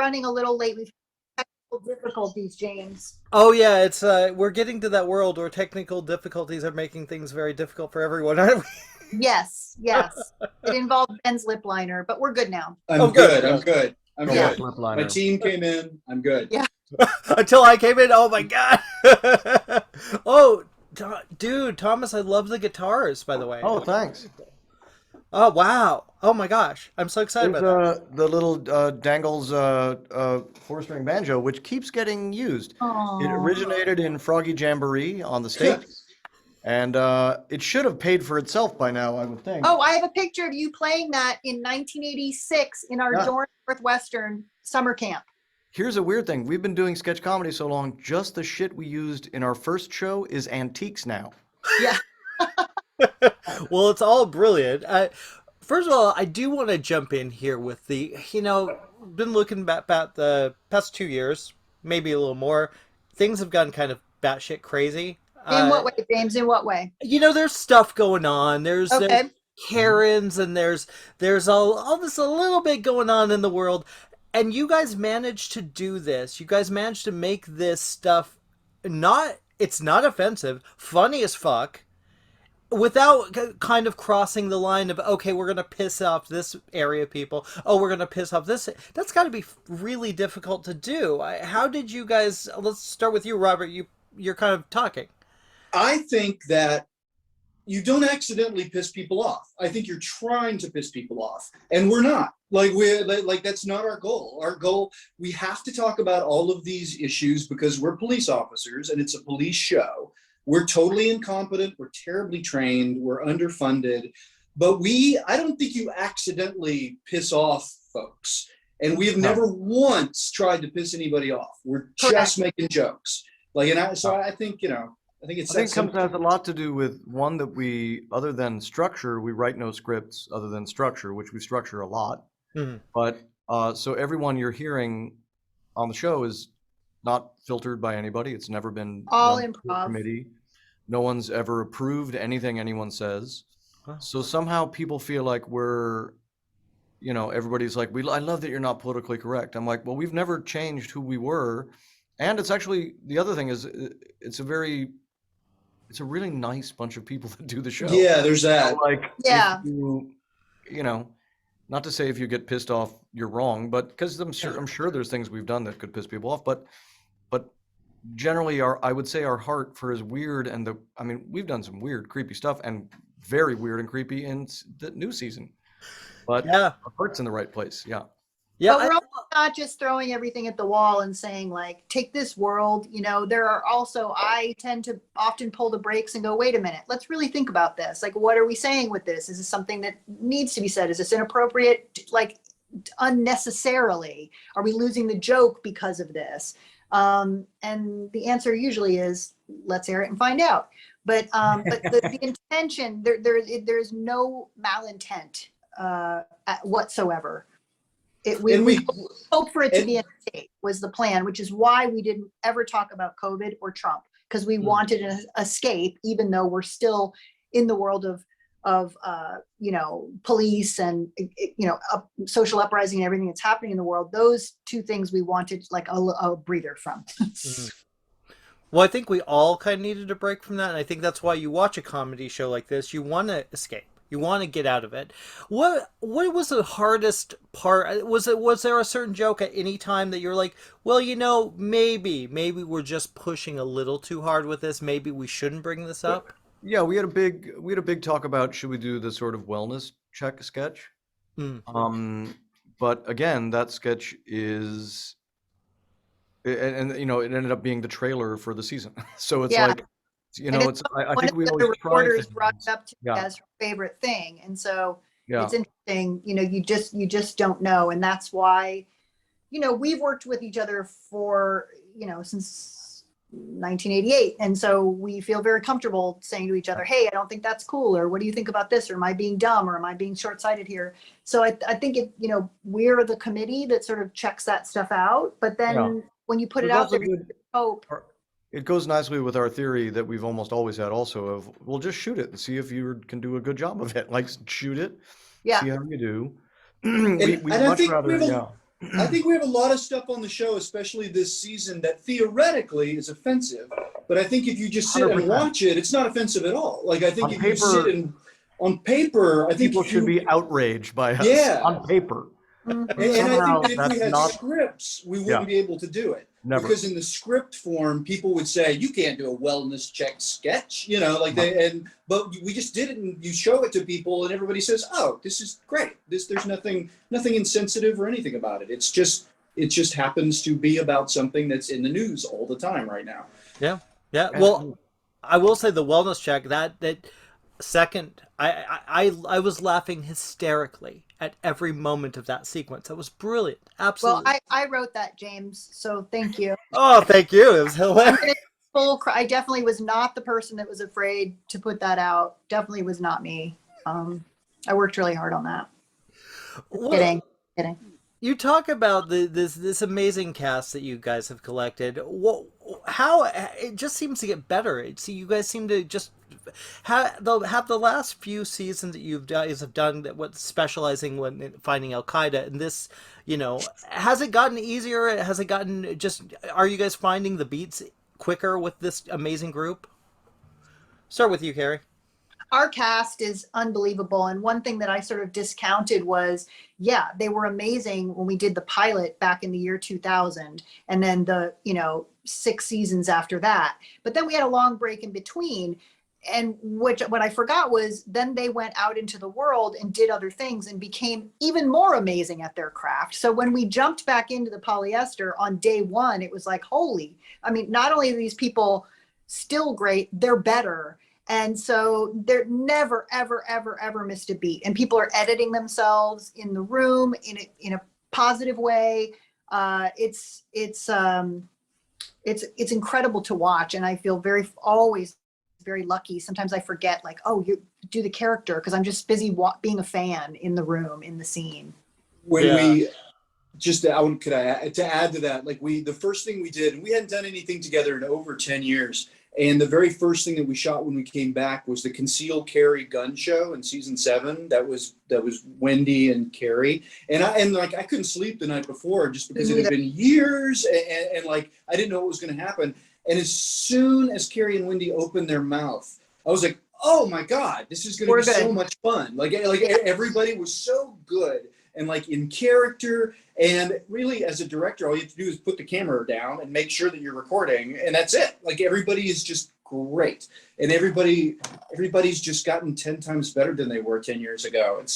running a little late. We've had technical difficulties, James. Oh yeah, it's we're getting to that world where technical difficulties are making things very difficult for everyone, aren't Yes, yes. It involved Ben's lip liner, but we're good now. we? Oh I'm good. good. I'm good. I'm Go Yeah. watch good. Lip My Liner. team came in. I'm good. Yeah. Until I came in, oh my god. Oh, dude, Thomas, I love the guitars, by the way. Oh, thanks. Oh wow. Oh my gosh. I'm so excited There's about that. the little Dangles four-string banjo, which keeps getting used. It Oh, originated in Froggy Jamboree on the state, and it should have paid for itself by now, I would think. oh, I have a picture of you playing that in 1986 in our Yeah. Dorn Northwestern summer camp. Here's a weird thing. We've been doing sketch comedy so long, just the shit we used in our first show is antiques now. Yeah. Well, it's all brilliant. First of all, I do want to jump in here with the, been looking back about the past 2 years, maybe a little more. Things have gotten kind of batshit crazy. In what way, James? In what way? There's stuff going on. There's Okay. Karens and there's all this a little bit going on in the world, and you guys managed to do this. You guys managed to make this stuff it's not offensive, funny as fuck, without kind of crossing the line of, okay, we're gonna piss off this area of people, oh, we're gonna piss off this. That's got to be really difficult to do. How did you guys? Let's start with you, Robert. You're kind of talking. I think that you don't accidentally piss people off. I think you're trying to piss people off, and we're not. Like that's not our goal. Our goal, we have to talk about all of these issues because we're police officers and it's a police show. We're totally incompetent. We're terribly trained. We're underfunded. But I don't think you accidentally piss off folks. And we have never once tried to piss anybody off. We're just making jokes. So I think, I think it's I think it has a lot to do with one that we, other than structure, we write no scripts other than structure, which we structure a lot. Mm-hmm. But so everyone you're hearing on the show is not filtered by anybody. It's never been All run through a improv. committee. No one's ever approved anything anyone says. Wow. So somehow people feel like we're, everybody's like, I love that you're not politically correct. I'm like, well, we've never changed who we were. And it's actually, the other thing is, it's a really nice bunch of people that do the show. Yeah, there's that. So, like, Yeah. if you, not to say if you get pissed off, you're wrong, but because I'm sure there's things we've done that could piss people off, but generally I would say our heart for as weird we've done some weird, creepy stuff and very weird and creepy in the new season, but Yeah. our heart's in the right place. Yeah. Yeah. But we're also not just throwing everything at the wall and saying, like, take this world. There are also, I tend to often pull the brakes and go, wait a minute, let's really think about this. Like, what are we saying with this? Is this something that needs to be said? Is this inappropriate? Like, unnecessarily? Are we losing the joke because of this? And the answer usually is, let's air it and find out. But the intention, there's no malintent whatsoever. We hope for it to be an escape was the plan, which is why we didn't ever talk about COVID or Trump, because we wanted an escape, even though we're still in the world of police and social uprising and everything that's happening in the world. Those two things we wanted like a breather from. Well, I think we all kind of needed a break from that, and I think that's why you watch a comedy show like this. You want to escape. You want to get out of it. What was the hardest part? Was there a certain joke at any time that you're like, well, maybe we're just pushing a little too hard with this. Maybe we shouldn't bring this up. Yeah, we had a big talk about should we do the sort of wellness check sketch. But again, that sketch is, and it ended up being the trailer for the season. So it's like, I think we always try reporters things. brought it up to me Yeah. as her favorite thing, and so Yeah. it's interesting. You just don't know, and that's why, we've worked with each other for since 1988, and so we feel very comfortable saying to each other, "Hey, I don't think that's cool," or "What do you think about this?" or "Am I being dumb?" or "Am I being short-sighted here?" So I think we're the committee that sort of checks that stuff out, but then when you put it out there, hope. It goes nicely with our theory that we've almost always had also of, we'll just shoot it and see if you can do a good job of it. Like, shoot it, Yeah. see how you do. And we I much think rather, we have yeah. I think we have a lot of stuff on the show, especially this season, that theoretically is offensive. But I think if you just sit 100%. and watch it, it's not offensive at all. Like, I think On if you sit paper- and on paper, I think People should be outraged by us Yeah. on paper. Mhm. And I Somehow think that if we that's had not- scripts, we wouldn't Yeah. be able to do it. Never. Because in the script form, people would say, you can't do a wellness check sketch, you know, like but we just did it, and you show it to people and everybody says, oh, this is great. There's nothing insensitive or anything about it. It just happens to be about something that's in the news all the time right now. Yeah. Well, I will say the wellness check, that second, I was laughing hysterically at every moment of that sequence. That was brilliant. Absolutely. Well, I wrote that, James. So thank you. Oh, thank you. It was hilarious. I definitely was not the person that was afraid to put that out. Definitely was not me. I worked really hard on that. Well, Kidding. you talk about this amazing cast that you guys have collected. How it just seems to get better. See, you guys seem to just have the last few seasons that you guys have done that what specializing when finding Al Qaeda, and this, has it gotten easier? Has it gotten are you guys finding the beats quicker with this amazing group? Start with you, Carrie. Our cast is unbelievable. And one thing that I sort of discounted was, yeah, they were amazing when we did the pilot back in the year 2000. And then the, 6 seasons after that. But then we had a long break in between. And what I forgot was then they went out into the world and did other things and became even more amazing at their craft. So when we jumped back into the polyester on day one, it was like, not only are these people still great, they're better. And so they're never, ever, ever, ever missed a beat. And people are editing themselves in the room in a positive way. It's incredible to watch. And I feel always very lucky. Sometimes I forget, like, oh, you do the character, because I'm just busy being a fan in the room, in the scene. To add to that, like the first thing we did, and we hadn't done anything together in over 10 years. And the very first thing that we shot when we came back was the Conceal Carry gun show in season 7. That was Wendy and Carrie. And I couldn't sleep the night before just because it had been years and I didn't know what was going to happen. And as soon as Carrie and Wendy opened their mouth, I was like, oh my God, this is going to be so much fun. Everybody was so good and in character. And really, as a director, all you have to do is put the camera down and make sure that you're recording, and that's it. Everybody is just great, and everybody's just gotten 10 times better than they were 10 years ago. It's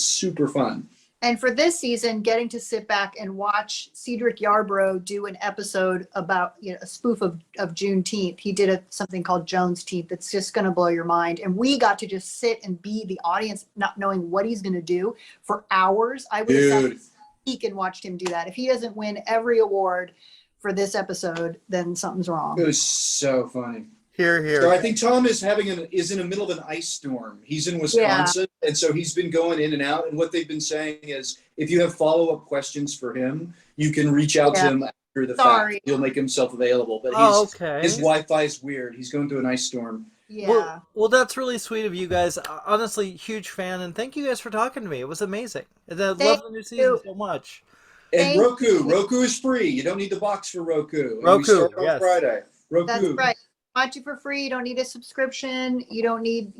super fun. And for this season, getting to sit back and watch Cedric Yarbrough do an episode about a spoof of Juneteenth. He did something called Jonestoonth that's just going to blow your mind. And we got to just sit and be the audience, not knowing what he's going to do for hours. I would have sat peek and watched him do that. If he doesn't win every award for this episode, then something's wrong. It was so funny. Here. So I think Tom is in the middle of an ice storm. He's in Wisconsin, and so he's been going in and out. And what they've been saying is, if you have follow-up questions for him, you can reach out to him after the fact. He'll make himself available. But his Wi-Fi is weird. He's going through an ice storm. Yeah. Well, that's really sweet of you guys. Honestly, huge fan, and thank you guys for talking to me. It was amazing. I love the new season so much. And Roku is free. You don't need the box for Roku. Roku, we start on Friday. Roku. That's right. Watch it for free. You don't need a subscription. You don't need.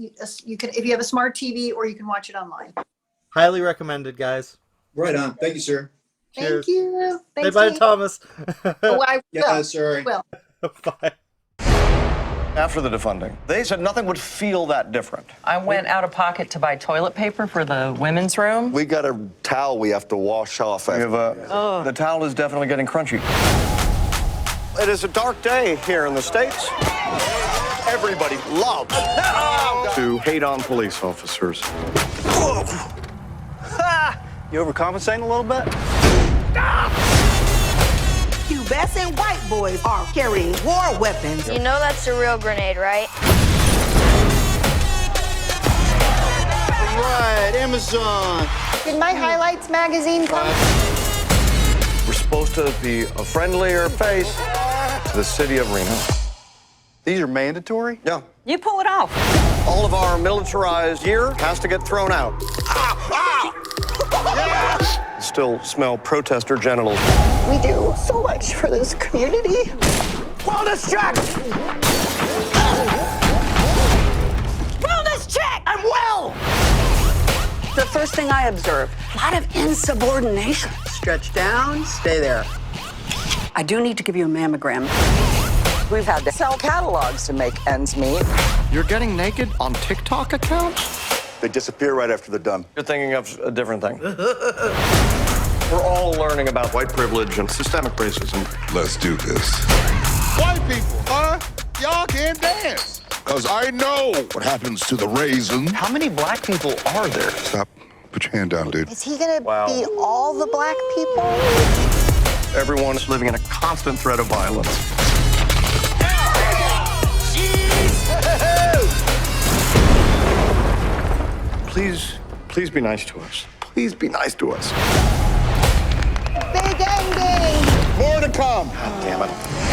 You can, if you have a smart TV, or you can watch it online. Highly recommended, guys. Right on. Thank you, sir. Cheers. Thank you. Say bye to Thomas. I will. Sorry. Will. Bye. After the defunding, they said nothing would feel that different. I went out of pocket to buy toilet paper for the women's room. We got a towel we have to wash off. The towel is definitely getting crunchy. It is a dark day here in the States. Everybody loves to hate on police officers. You overcompensating a little bit? Pubescent white boys are carrying war weapons. You know that's a real grenade, right? Right, Amazon. Did my highlights magazine come? We're supposed to be a friendlier face to the city of Reno. These are mandatory? Yeah. You pull it off. All of our militarized gear has to get thrown out. It's still smell protester genitals. We do so much for this community. Wellness check! Wellness check! I'm well! The first thing I observe, a lot of insubordination. Stretch down, stay there. I do need to give you a mammogram. We've had to sell catalogs to make ends meet. You're getting naked on TikTok accounts? They disappear right after they're done. You're thinking of a different thing. We're all learning about white privilege and systemic racism. Let's do this. White people, huh? Y'all can't dance. Because I know what happens to the raisin. How many black people are there? Stop. Put your hand down, dude. Is he gonna Wow. be all the black people? Everyone's living in a constant threat of violence. Please be nice to us. Please be nice to us. Big ending! More to come. God damn it.